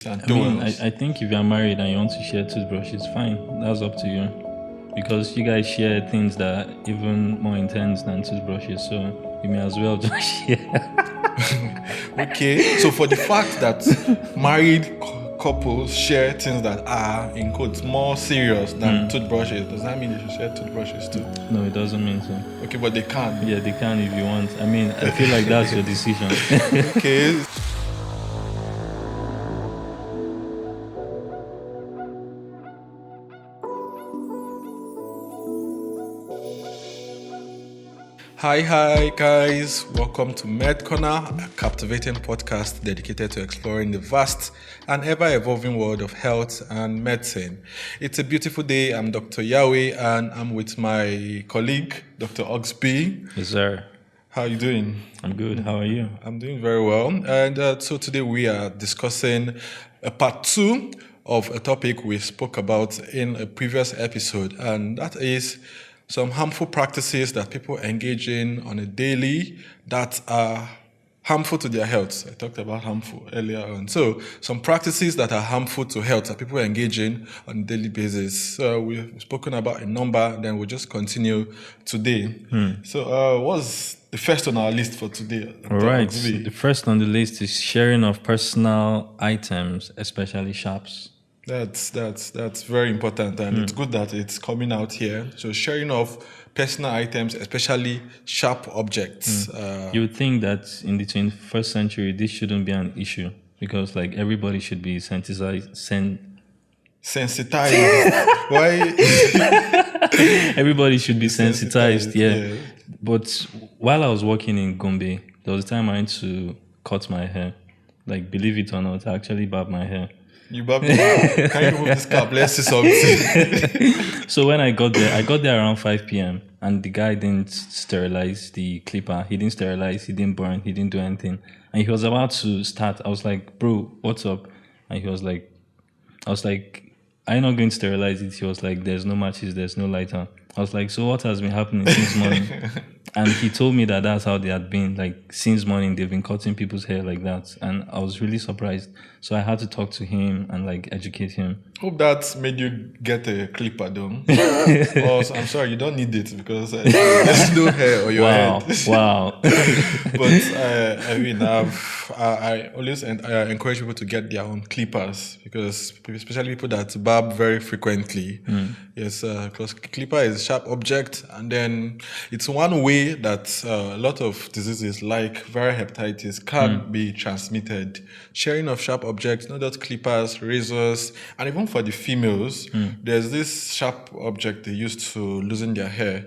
and I mean, towels. I think if you're married and you want to share toothbrushes, fine. That's up to you. Because you guys share things that are even more intense than toothbrushes, so you may as well just share. Okay, so for the fact that married couples share things that are, in quotes, more serious than toothbrushes, does that mean they should share toothbrushes too? No, it doesn't mean so. Okay, but they can. Yeah, they can if you want. I mean, I feel like that's your decision. Okay. Hi, guys. Welcome to Med Corner, a captivating podcast dedicated to exploring the vast and ever-evolving world of health and medicine. It's a beautiful day. I'm Dr. Yahweh, and I'm with my colleague, Dr. Oxby. Yes, sir. How are you doing? I'm good. How are you? I'm doing very well. And so today we are discussing a part 2 of a topic we spoke about in a previous episode, and that is some harmful practices that people engage in on a daily that are harmful to their health. I talked about harmful earlier on. So some practices that are harmful to health that people engage in on a daily basis. So we've spoken about a number, then we'll just continue today. So what's the first on our list for today? All right. So the first on the list is sharing of personal items, especially sharps. That's very important, and it's good that it's coming out here. So sharing of personal items, especially sharp objects. You would think that in the 21st century, this shouldn't be an issue because, like, everybody should be sensitized. Sensitized. Why? Everybody should be sensitized. Yeah. yeah. But while I was working in Gombe, there was a time I went to cut my hair. Like, believe it or not, I actually barbed my hair. You barbed it. Can you remove this cap? Let's see something. So when I got there around 5 p.m. and the guy didn't sterilize the clipper. He didn't sterilize, he didn't burn, he didn't do anything. And he was about to start. I was like, bro, what's up? And I was like, are you not going to sterilize it? He was like, there's no matches, there's no lighter. I was like, so what has been happening since morning? And he told me that that's how they had been. Like, since morning, they've been cutting people's hair like that. And I was really surprised. So I had to talk to him and, like, educate him. Hope that made you get a clipper, though. Oh, I'm sorry, you don't need it because there's no hair on your head. Wow. But I mean, I always encourage people to get their own clippers because especially people that barb very frequently. Yes, because clipper is a sharp object, and then it's one way that a lot of diseases like viral hepatitis can be transmitted. Sharing of sharp objects, not just clippers, razors, and even for the females, there's this sharp object they use to loosen their hair.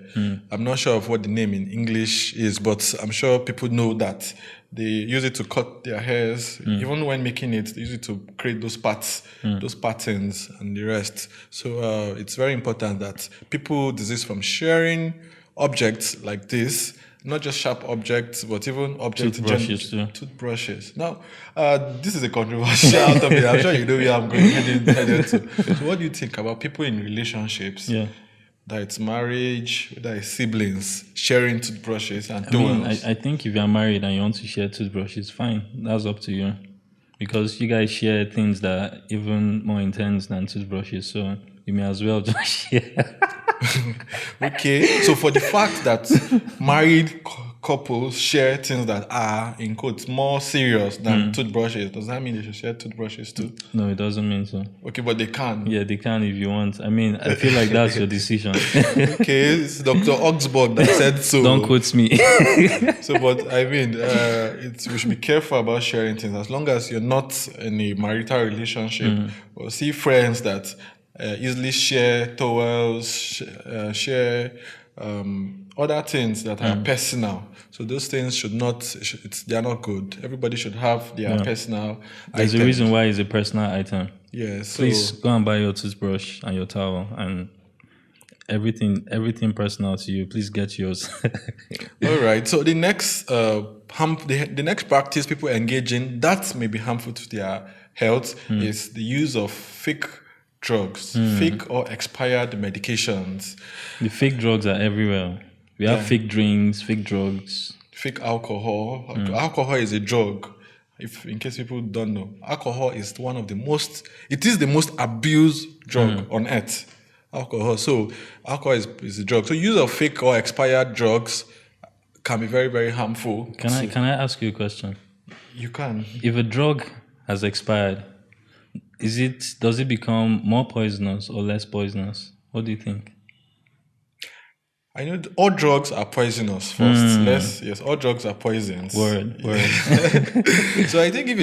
I'm not sure of what the name in English is, but I'm sure people know that. They use it to cut their hairs. Even when making it, they use it to create those parts, those patterns and the rest. So it's very important that people desist from sharing objects like this, not just sharp objects, but even objects Toothbrushes too. Toothbrushes. Now, this is a controversial topic. I'm sure you know where I'm going headed to. So what do you think about people in relationships? Yeah. That it's marriage, that it's siblings, sharing toothbrushes and towels. I think if you're married and you want to share toothbrushes, fine. That's up to you. Because you guys share things that are even more intense than toothbrushes, so you may as well just share. Okay, so for the fact that married couples share things that are, in quotes, more serious than toothbrushes, does that mean they should share toothbrushes too? No, it doesn't mean so. Okay, but they can. Yeah, they can if you want. I mean, I feel like that's your decision. Okay, it's Dr. Oxborg that said so. Don't quote me. So, but I mean, we should be careful about sharing things as long as you're not in a marital relationship or see friends that easily share towels, share other things that are personal. So those things they are not good. Everybody should have their personal There's items. a reason why it's a personal item. Yeah, so Please go and buy your toothbrush and your towel and everything personal to you. Please get yours. all right. So the next the next practice people engage in that may be harmful to their health is the use of fake drugs, fake or expired medications. The fake drugs are everywhere. We have fake drinks, fake drugs. Fake alcohol. Alcohol is a drug. If in case people don't know, alcohol is it is the most abused drug on earth. Alcohol. So alcohol is a drug. So use of fake or expired drugs can be very, very harmful. Can I ask you a question? You can. If a drug has expired, does it become more poisonous or less poisonous? What do you think? I know all drugs are poisonous first. Yes, all drugs are poisons. Word. So I think if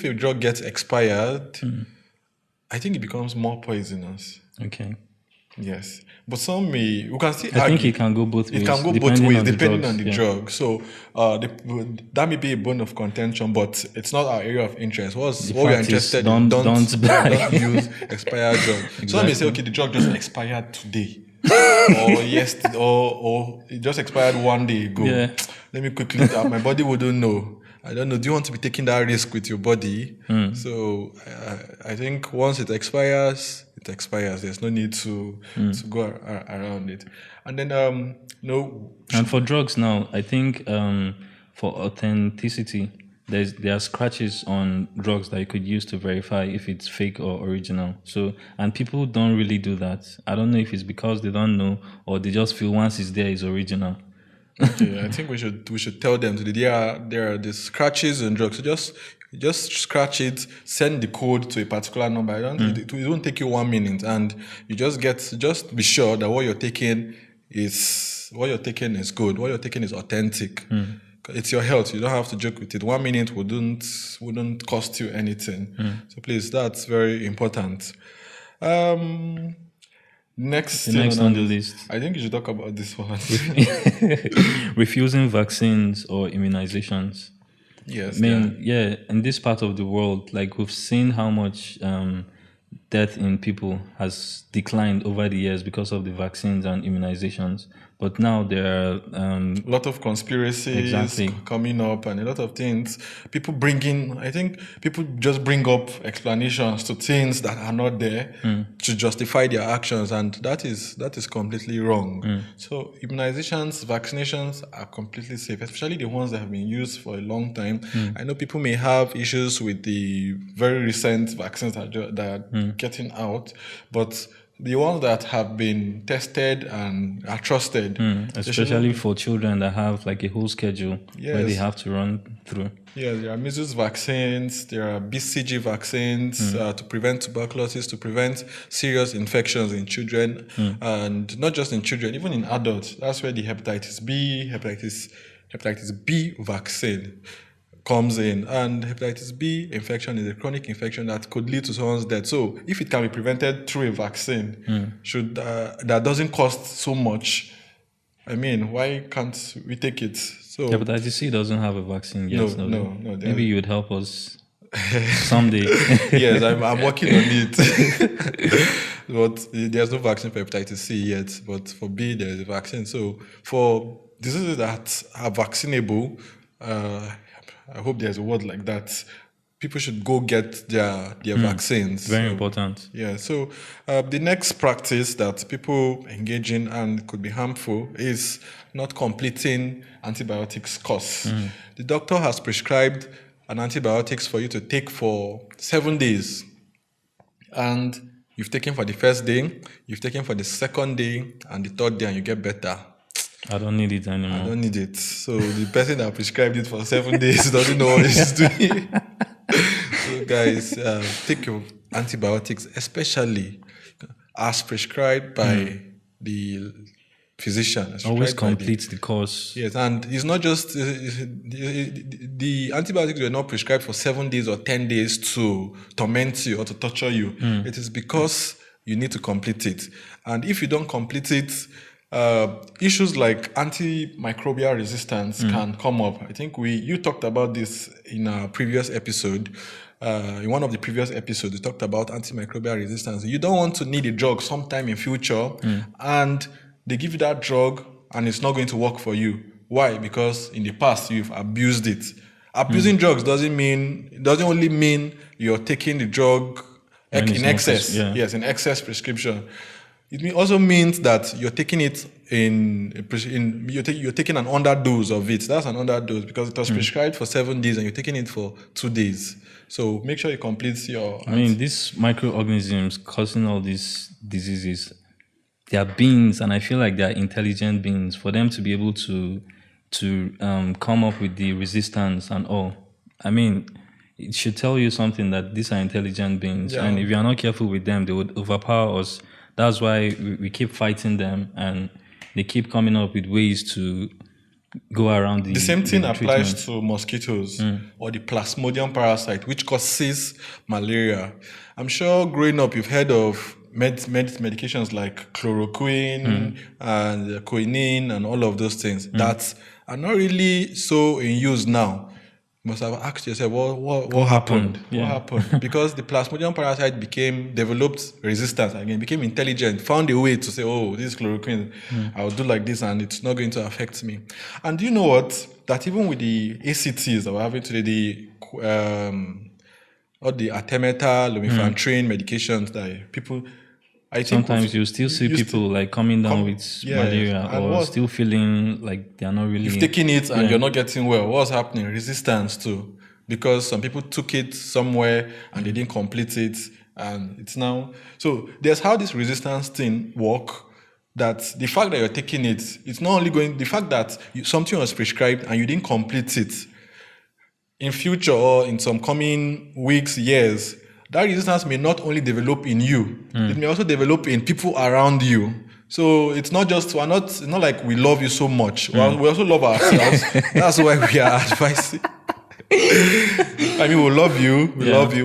a drug gets expired, I think it becomes more poisonous. Okay. Yes. But we can still I argue. think it can go both ways. It can go both ways depending on the drugs, drug. So that may be a bone of contention, but it's not our area of interest. What we are interested in, don't use expired drugs. Exactly. Some may say, okay, the drug just expired today. Or yesterday, or it just expired one day ago. Yeah. Let me quickly, my body wouldn't know. I don't know. Do you want to be taking that risk with your body? So I think once it expires, it expires. There's no need to go around it. And then And for drugs now, I think for authenticity, there are scratches on drugs that you could use to verify if it's fake or original. So, and people don't really do that. I don't know if it's because they don't know or they just feel once it's there, it's original. Okay, I think we should tell them today there are the scratches on drugs. So just scratch it, send the code to a particular number. It won't take you 1 minute, and you just be sure that what you're taking is good. What you're taking is authentic. It's your health. You don't have to joke with it. 1 minute wouldn't cost you anything. So please, that's very important. Next on the list. I think you should talk about this one. Refusing vaccines or immunizations. Yes. I mean, in this part of the world, like we've seen how much death in people has declined over the years because of the vaccines and immunizations. But now there are a lot of conspiracies coming up and a lot of things. People just bring up explanations to things that are not there to justify their actions, and that is completely wrong. So immunizations, vaccinations are completely safe, especially the ones that have been used for a long time. I know people may have issues with the very recent vaccines that are getting out, but the ones that have been tested and are trusted. Especially for children that have like a whole schedule where they have to run through. Yeah, there are measles vaccines, there are BCG vaccines to prevent tuberculosis, to prevent serious infections in children, and not just in children, even in adults. That's where the hepatitis B vaccine comes in, and hepatitis B infection is a chronic infection that could lead to someone's death. So if it can be prevented through a vaccine, that doesn't cost so much, I mean, why can't we take it? So hepatitis C doesn't have a vaccine yet. No. Maybe you would help us someday. Yes, I'm working on it. But there's no vaccine for hepatitis C yet, but for B there's a vaccine. So for diseases that are vaccinable, I hope there's a word like that, people should go get their vaccines. Very important. Yeah. So the next practice that people engage in and could be harmful is not completing antibiotics course. The doctor has prescribed an antibiotics for you to take for 7 days, and you've taken for the first day, you've taken for the second day, and the third day, and you get better. I don't need it anymore. I don't need it. So the person that prescribed it for 7 days doesn't know what he's doing. So guys, take your antibiotics, especially as prescribed by the physician. Always complete the course. Yes, and it's not just the antibiotics were not prescribed for 7 days or 10 days to torment you or to torture you. It is because you need to complete it. And if you don't complete it, issues like antimicrobial resistance can come up. I think you talked about this in a previous episode. In one of the previous episodes, we talked about antimicrobial resistance. You don't want to need a drug sometime in future, and they give you that drug, and it's not going to work for you. Why? Because in the past you've abused it. Abusing drugs doesn't only mean you're taking the drug in excess. Yes, in excess prescription. It also means that you're taking it you're taking an underdose of it. That's an underdose because it was prescribed for 7 days and you're taking it for 2 days. So make sure you complete your. I mean, these microorganisms causing all these diseases, they are beings, and I feel like they are intelligent beings. For them to be able to come up with the resistance and all, I mean, it should tell you something that these are intelligent beings, Yeah. and if you are not careful with them, they would overpower us. That's why we keep fighting them, and they keep coming up with ways to go around The same thing the applies treatment. to mosquitoes or the plasmodium parasite, which causes malaria. I'm sure growing up you've heard of medications like chloroquine and quinine and all of those things that are not really so in use now. You must have asked yourself, what happened? Yeah. What happened? Because the plasmodium parasite developed resistance again, became intelligent, found a way to say, oh, this is chloroquine, I'll do like this and it's not going to affect me. And do you know what? That even with the ACTs that we're having today, all the artemether, lumefantrine medications that people, I think Sometimes you still see people like coming down with malaria and or what? still feeling like they are not really. You've taken it and you're not getting well. What's happening? Resistance too. Because some people took it somewhere and they didn't complete it. And it's now. So there's how this resistance thing work. That the fact that you're taking it, it's not only going, the fact that something was prescribed and you didn't complete it, in future or in some coming weeks, years, that resistance may not only develop in you, it may also develop in people around you. So it's not just, it's not like we love you so much. Well, we also love ourselves. That's why we are advising. I mean, we love you,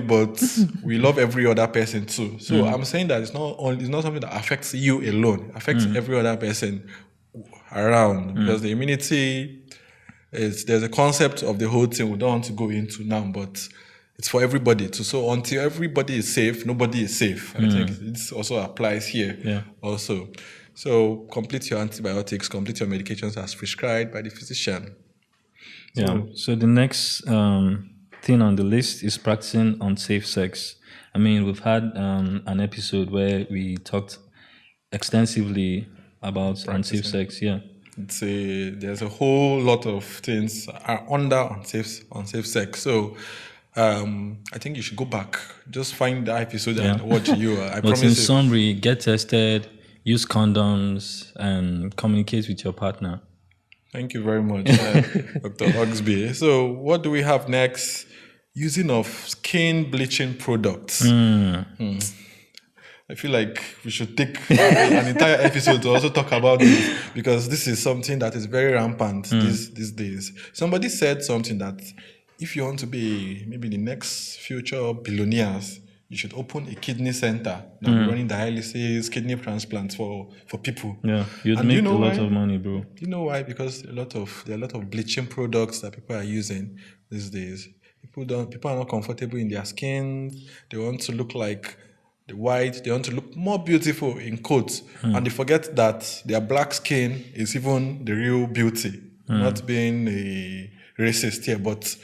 but we love every other person too. So I'm saying that it's not something that affects you alone. It affects every other person around because the immunity there's a concept of the whole thing we don't want to go into now, but it's for everybody too. So until everybody is safe, nobody is safe. I think this also applies here also. So complete your antibiotics, complete your medications as prescribed by the physician. So the next thing on the list is practicing unsafe sex. I mean, we've had an episode where we talked extensively about unsafe sex. Yeah. There's a whole lot of things are under unsafe sex. So I think you should go back, just find the episode and watch you. I But promise in you. summary, get tested, use condoms, and communicate with your partner. Thank you very much, Dr. Oxby. So what do we have next? Using of skin bleaching products. I feel like we should take an entire episode to also talk about this because this is something that is very rampant these days. Somebody said something that if you want to be maybe the next future billionaires, you should open a kidney center that will be running dialysis, kidney transplants for people. Yeah, you'd make a lot of money, bro. Do you know why? Because there are a lot of bleaching products that people are using these days. People are not comfortable in their skin. They want to look like the white. They want to look more beautiful in quotes, and they forget that their black skin is even the real beauty. Not being a racist here, but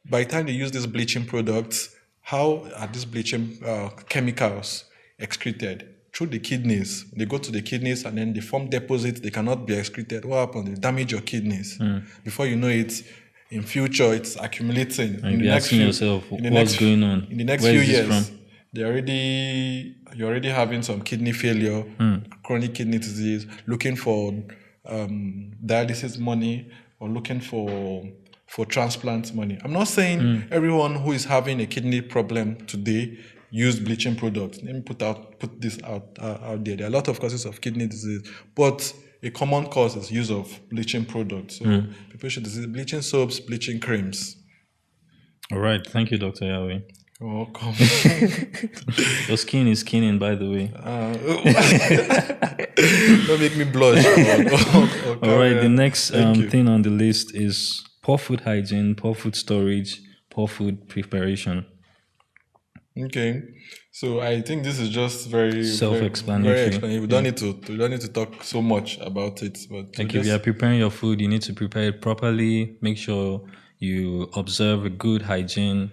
by the time they use these bleaching products, how are these bleaching chemicals excreted? Through the kidneys. They go to the kidneys and then they form deposits. They cannot be excreted. What happens? They damage your kidneys. Before you know it, in future, it's accumulating. And you're asking yourself, what's going on? In the next Where few is this years, from? you're already having some kidney failure, chronic kidney disease, looking for dialysis money or looking for transplant money. I'm not saying everyone who is having a kidney problem today use bleaching products. Let me put this out there. There are a lot of causes of kidney disease, but a common cause is use of bleaching products. So people should use bleaching soaps, bleaching creams. All right. Thank you, Dr. Yahweh. You're welcome. Your skin is skinning, by the way. Don't make me blush. All right. The next thing on the list is poor food hygiene, poor food storage, poor food preparation. Okay, so I think this is just very self-explanatory. We don't need to talk so much about it. But like if you are preparing your food, you need to prepare it properly. Make sure you observe a good hygiene.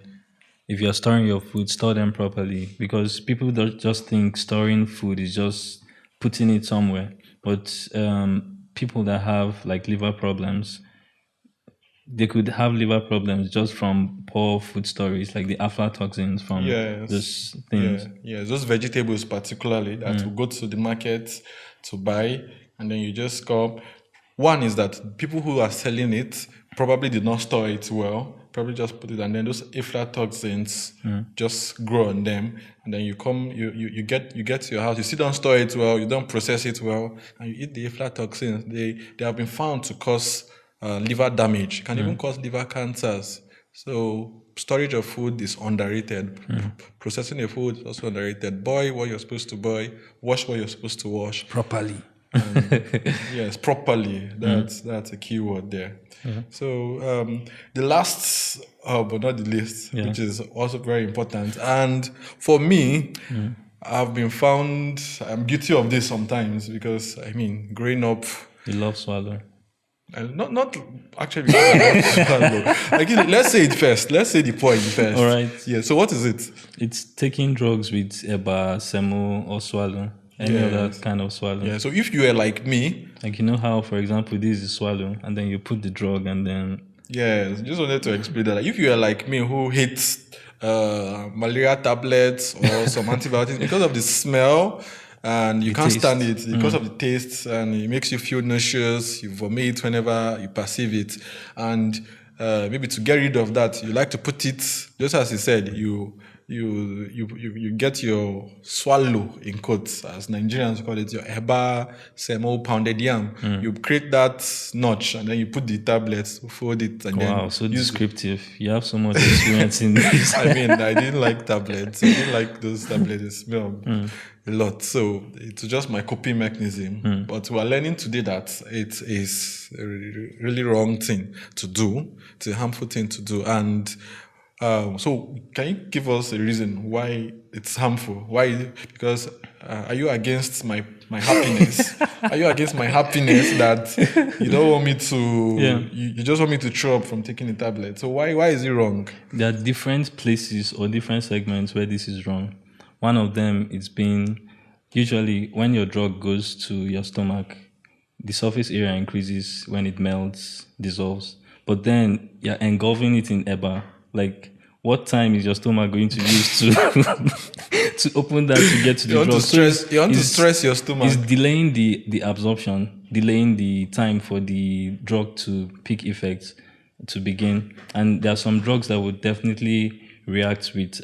if you're storing your food, store them properly, because people don't just think storing food is just putting it somewhere. But people that have like liver problems, they could have liver problems just from poor food storage, like the aflatoxins from Yes. those Yeah. things. Yeah. Those vegetables, particularly, that will go to the market to buy, and then you just come. One is that people who are selling it probably did not store it well, probably just put it, and then those aflatoxins just grow on them, and then you come, you get to your house, you still don't store it well, you don't process it well, and you eat the aflatoxins. They have been found to cause liver damage. It can even cause liver cancers. So storage of food is underrated. Processing your food is also underrated. Boil what you're supposed to boil. Wash what you're supposed to wash. Properly. Yes, properly. That's a key word there. So the last, but not the least, which is also very important. And for me, I've been found I'm guilty of this sometimes because I mean, growing up. You love swallow. Not actually. Like, let's say it first. Let's say the point first. All right. Yeah. So what is it? It's taking drugs with eba, semo, or swallow. Any other kind of swallow. Yeah. So if you were like me, Like, you know how, for example, this is swallow, and then you put the drug, and then yes, just wanted to explain that. Like, if you were like me, who hates malaria tablets or some antibiotics because of the smell, and you can't taste. stand it because of the taste, and it makes you feel nauseous, you vomit whenever you perceive it, and maybe to get rid of that, you like to put it, just as he said, you get your swallow, in quotes, as Nigerians call it, your eba, semo, pounded yam. You create that notch, and then you put the tablets, fold it, and then wow, so descriptive. You have so much experience in this. I mean, I didn't like tablets. I didn't like those tablets. They smell a lot. So it's just my coping mechanism. But we're learning today that it is a really wrong thing to do. It's a harmful thing to do. And so can you give us a reason why it's harmful? Why? Because are you against my happiness? Are you against my happiness that you don't want me to? Yeah. You just want me to throw up from taking the tablet. So why is it wrong? There are different places or different segments where this is wrong. One of them is being, usually when your drug goes to your stomach, the surface area increases when it melts, dissolves. But then you're engulfing it in eba. Like, what time is your stomach going to use to to open that to get to the You want drug? to stress your stomach. It's delaying the absorption, delaying the time for the drug to peak effect to begin. And there are some drugs that would definitely react with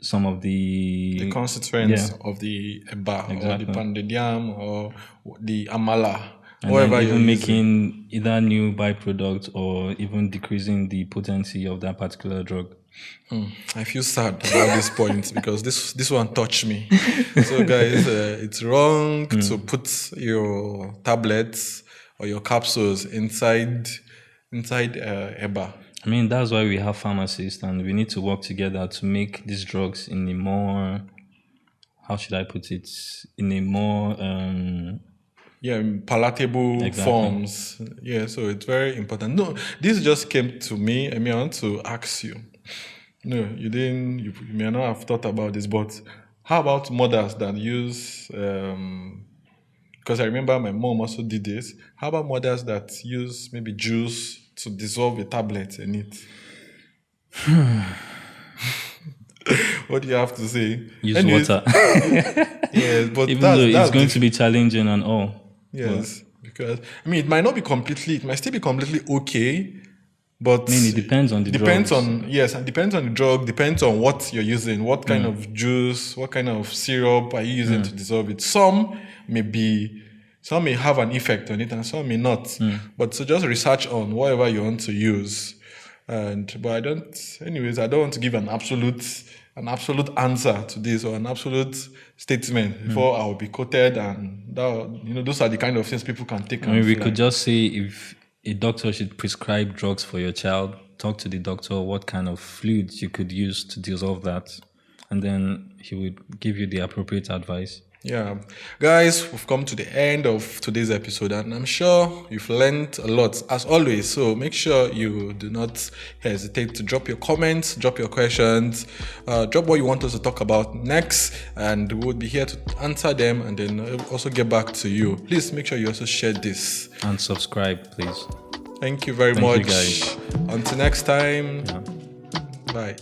some of the Constituents of the eba or the Exactly. pounded yam or the amala, and whatever then you're even using. making either new byproduct or even decreasing the potency of that particular drug. I feel sad about this point because this one touched me. So guys, it's wrong to put your tablets or your capsules inside eba. I mean, that's why we have pharmacists, and we need to work together to make these drugs in a more, how should I put it, in a more Palatable Exactly. forms. Yeah, so it's very important. No, this just came to me. I mean, I want to ask you. No, you didn't. You may not have thought about this, but how about mothers that use? Because I remember my mom also did this. How about mothers that use maybe juice to dissolve a tablet in it? What do you have to say? use Anyways, water. Yes, but Even that's though it's that's going to be challenging and all. yes, because I mean, it might not be completely. It might still be completely okay, but I mean, it depends on the depends drugs. on yes, and depends on the drug. Depends on what you're using. What kind of juice? What kind of syrup are you using to dissolve it? Some may have an effect on it, and some may not. But so just research on whatever you want to use. But I don't. Anyways, I don't want to give an absolute answer to this or an absolute statement before I will be quoted, and that, those are the kind of things people can take. I mean, we could just say if a doctor should prescribe drugs for your child, talk to the doctor what kind of fluids you could use to dissolve that, and then he would give you the appropriate advice. Yeah, guys, we've come to the end of today's episode, and I'm sure you've learned a lot as always. So make sure you do not hesitate to drop your comments, drop your questions, drop what you want us to talk about next, and we'll be here to answer them and then also get back to you. Please make sure you also share this and subscribe, please. Thank you very Thank much. you, guys. Until next time, bye.